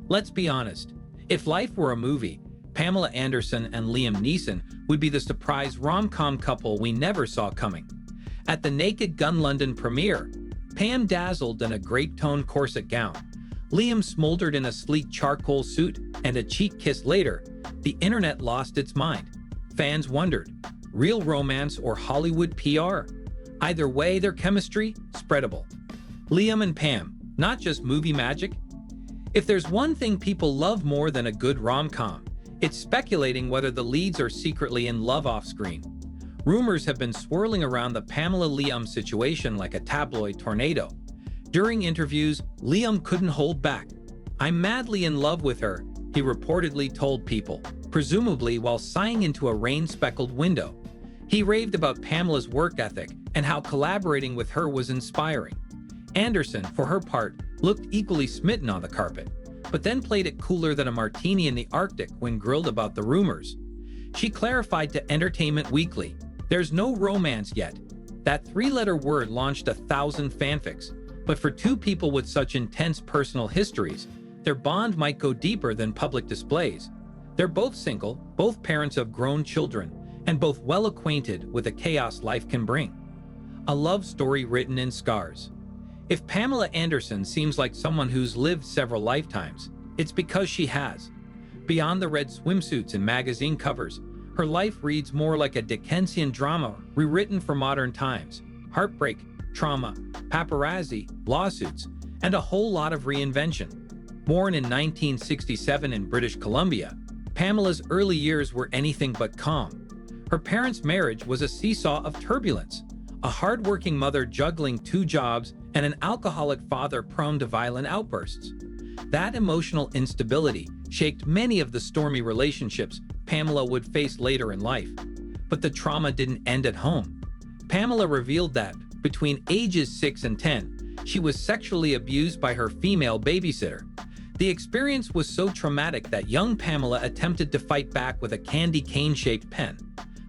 Let's be honest. If life were a movie, Pamela Anderson and Liam Neeson would be the surprise rom-com couple we never saw coming. At the Naked Gun London premiere, Pam dazzled in a grape-toned corset gown. Liam smoldered in a sleek charcoal suit, and a cheek kiss later, the internet lost its mind. Fans wondered, real romance or Hollywood PR? Either way, their chemistry, spreadable. Liam and Pam, not just movie magic. If there's one thing people love more than a good rom-com, it's speculating whether the leads are secretly in love off-screen. Rumors have been swirling around the Pamela-Liam situation like a tabloid tornado. During interviews, Liam couldn't hold back. "I'm madly in love with her," he reportedly told People, presumably while sighing into a rain-speckled window. He raved about Pamela's work ethic and how collaborating with her was inspiring. Anderson, for her part, looked equally smitten on the carpet, but then played it cooler than a martini in the Arctic when grilled about the rumors. She clarified to Entertainment Weekly, "There's no romance yet." That three-letter word launched 1,000 fanfics, but for two people with such intense personal histories, their bond might go deeper than public displays. They're both single, both parents of grown children, and both well acquainted with the chaos life can bring. A love story written in scars. If Pamela Anderson seems like someone who's lived several lifetimes, it's because she has. Beyond the red swimsuits and magazine covers, her life reads more like a Dickensian drama rewritten for modern times. Heartbreak, trauma, paparazzi, lawsuits, and a whole lot of reinvention. Born in 1967 in British Columbia, Pamela's early years were anything but calm. Her parents' marriage was a seesaw of turbulence, a hard-working mother juggling two jobs and an alcoholic father prone to violent outbursts. That emotional instability shaped many of the stormy relationships Pamela would face later in life. But the trauma didn't end at home. Pamela revealed that, between ages 6 and 10, she was sexually abused by her female babysitter. The experience was so traumatic that young Pamela attempted to fight back with a candy cane-shaped pen.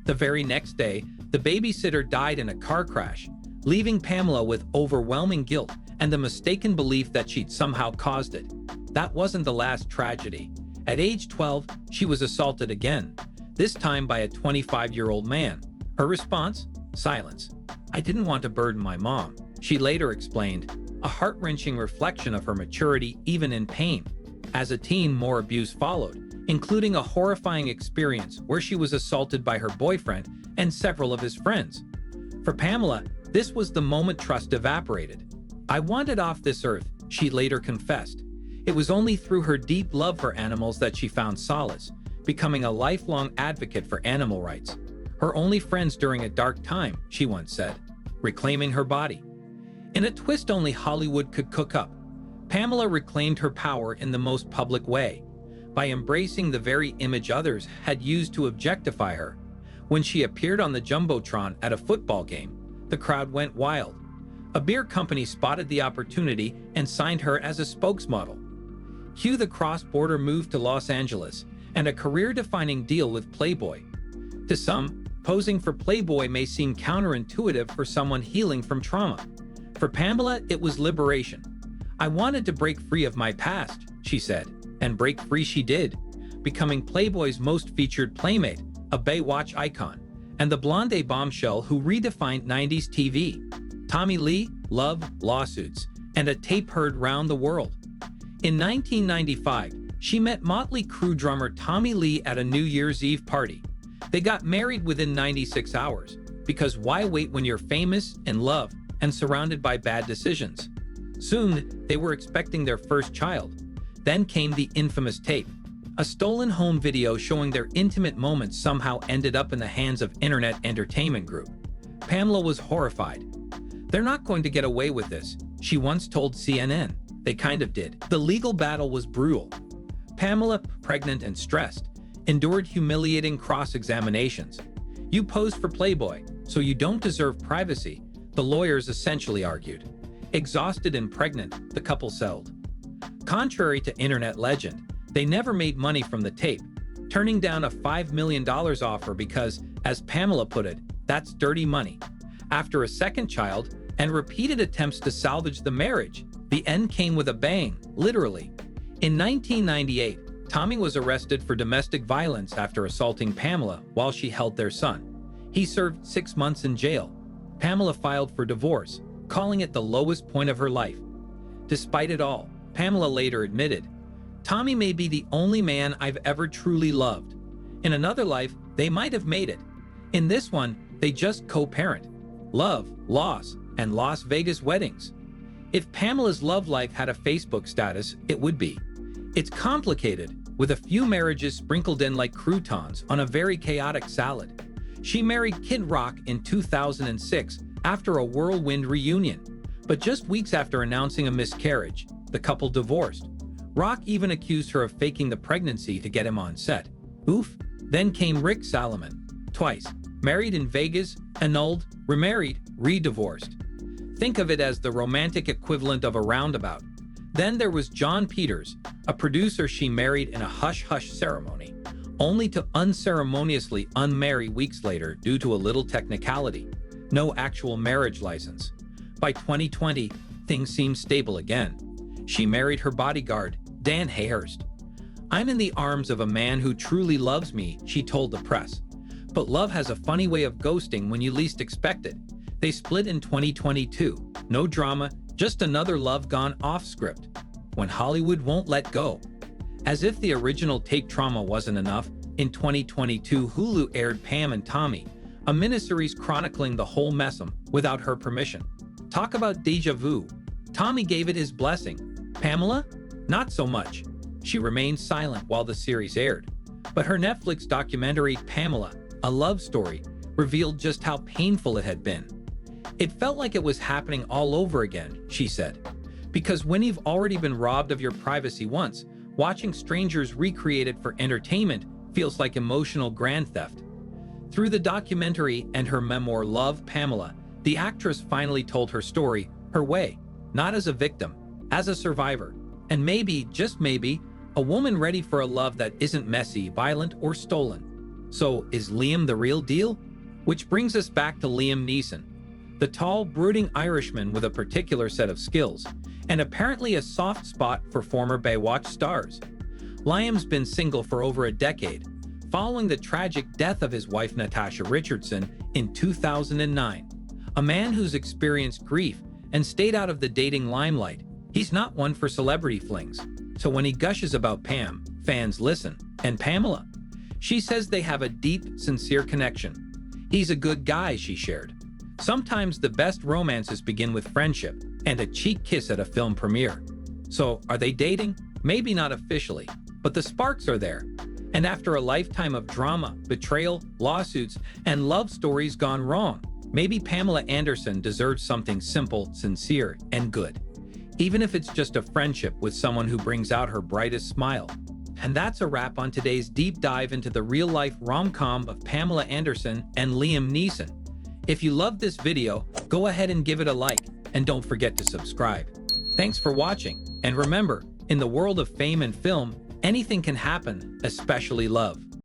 The very next day, the babysitter died in a car crash, leaving Pamela with overwhelming guilt and the mistaken belief that she'd somehow caused it. That wasn't the last tragedy. At age 12, she was assaulted again, this time by a 25-year-old man. Her response? Silence. "I didn't want to burden my mom," she later explained, a heart-wrenching reflection of her maturity even in pain. As a teen, more abuse followed, including a horrifying experience where she was assaulted by her boyfriend and several of his friends. For Pamela, this was the moment trust evaporated. "I wanted off this earth," she later confessed. It was only through her deep love for animals that she found solace, becoming a lifelong advocate for animal rights. "Her only friends during a dark time," she once said, reclaiming her body. In a twist only Hollywood could cook up, Pamela reclaimed her power in the most public way, by embracing the very image others had used to objectify her. When she appeared on the Jumbotron at a football game, the crowd went wild. A beer company spotted the opportunity and signed her as a spokesmodel. Cue the cross-border move to Los Angeles and a career-defining deal with Playboy. To some, posing for Playboy may seem counterintuitive for someone healing from trauma. For Pamela, it was liberation. "I wanted to break free of my past," she said, and break free she did, becoming Playboy's most featured playmate, a Baywatch icon, and the blonde bombshell who redefined 90s TV. Tommy Lee, love, lawsuits, and a tape heard round the world. In 1995, she met Motley Crue drummer Tommy Lee at a New Year's Eve party. They got married within 96 hours, because why wait when you're famous, in love, and surrounded by bad decisions? Soon, they were expecting their first child. Then came the infamous tape. A stolen home video showing their intimate moments somehow ended up in the hands of Internet Entertainment Group. Pamela was horrified. "They're not going to get away with this," she once told CNN. They kind of did. The legal battle was brutal. Pamela, pregnant and stressed, endured humiliating cross-examinations. "You posed for Playboy, so you don't deserve privacy," the lawyers essentially argued. Exhausted and pregnant, the couple settled. Contrary to internet legend, they never made money from the tape, turning down a $5 million offer because, as Pamela put it, that's dirty money. After a second child and repeated attempts to salvage the marriage, the end came with a bang, literally. In 1998, Tommy was arrested for domestic violence after assaulting Pamela while she held their son. He served 6 months in jail. Pamela filed for divorce, calling it the lowest point of her life. Despite it all, Pamela later admitted, "Tommy may be the only man I've ever truly loved. In another life, they might have made it. In this one, they just co-parent. Love, loss, and Las Vegas weddings." If Pamela's love life had a Facebook status, it would be, "It's complicated, with a few marriages sprinkled in like croutons on a very chaotic salad." She married Kid Rock in 2006 after a whirlwind reunion. But just weeks after announcing a miscarriage, the couple divorced. Rock even accused her of faking the pregnancy to get him on set. Oof. Then came Rick Salomon. Twice. Married in Vegas, annulled, remarried, re-divorced. Think of it as the romantic equivalent of a roundabout. Then there was John Peters, a producer she married in a hush-hush ceremony, only to unceremoniously unmarry weeks later due to a little technicality. No actual marriage license. By 2020, things seemed stable again. She married her bodyguard, Dan Hayhurst. "I'm in the arms of a man who truly loves me," she told the press. But love has a funny way of ghosting when you least expect it. They split in 2022. No drama, just another love gone off script. When Hollywood won't let go. As if the original Take Trauma wasn't enough, in 2022 Hulu aired Pam and Tommy, a miniseries chronicling the whole mess-em without her permission. Talk about deja vu. Tommy gave it his blessing. Pamela? Not so much. She remained silent while the series aired. But her Netflix documentary, Pamela, a love story, revealed just how painful it had been. "It felt like it was happening all over again," she said. "Because when you've already been robbed of your privacy once, watching strangers recreate it for entertainment feels like emotional grand theft." Through the documentary and her memoir, Love, Pamela, the actress finally told her story, her way, not as a victim, as a survivor. And maybe, just maybe, a woman ready for a love that isn't messy, violent, or stolen. So, is Liam the real deal? Which brings us back to Liam Neeson, the tall, brooding Irishman with a particular set of skills, and apparently a soft spot for former Baywatch stars. Liam's been single for over a decade, following the tragic death of his wife Natasha Richardson in 2009. A man who's experienced grief and stayed out of the dating limelight. He's not one for celebrity flings. So when he gushes about Pam, fans listen. And Pamela? She says they have a deep, sincere connection. "He's a good guy," she shared. "Sometimes the best romances begin with friendship and a cheek kiss at a film premiere." So, are they dating? Maybe not officially, but the sparks are there. And after a lifetime of drama, betrayal, lawsuits, and love stories gone wrong, maybe Pamela Anderson deserves something simple, sincere, and good. Even if it's just a friendship with someone who brings out her brightest smile. And that's a wrap on today's deep dive into the real-life rom-com of Pamela Anderson and Liam Neeson. If you loved this video, go ahead and give it a like, and don't forget to subscribe. Thanks for watching, and remember, in the world of fame and film, anything can happen, especially love.